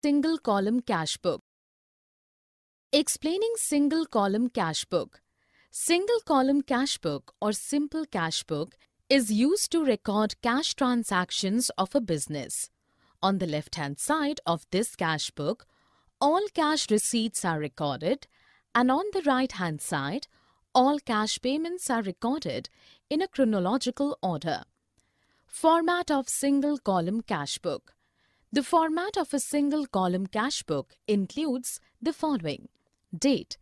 single column cash book. Explaining single column cash book. Single column cash book or simple cash book is used to record cash transactions of a business. On the left-hand side of this cash book, all cash receipts are recorded, and on the right-hand side, all cash payments are recorded in a chronological order. Format of single column cash book. The format of a single column cash book includes the following. Date.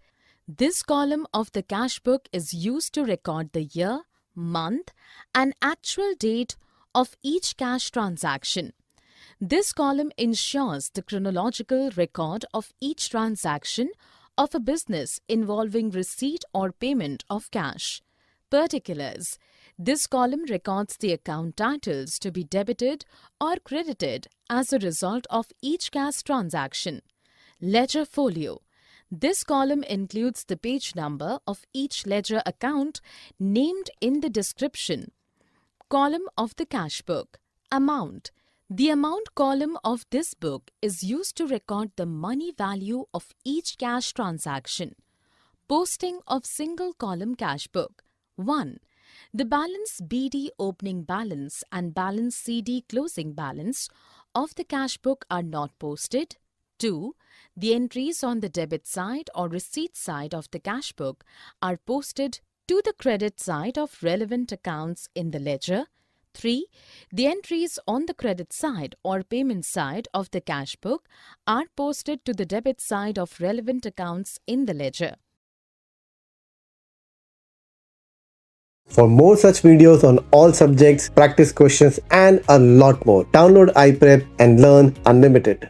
This column of the cash book is used to record the year, month, and actual date of each cash transaction. This column ensures the chronological record of each transaction of a business involving receipt or payment of cash. Particulars. This column records the account titles to be debited or credited as a result of each cash transaction. Ledger folio. This column includes the page number of each ledger account named in the description. Column of the cash book. Amount. The amount column of this book is used to record the money value of each cash transaction. Posting of single column cash book. 1. The balance BD opening balance and balance CD closing balance of the cash book are not posted. 2. The entries on the debit side or receipt side of the cash book are posted to the credit side of relevant accounts in the ledger. 3. The entries on the credit side or payment side of the cash book are posted to the debit side of relevant accounts in the ledger. For more such videos on all subjects, practice questions, and a lot more, download iPrep and learn unlimited.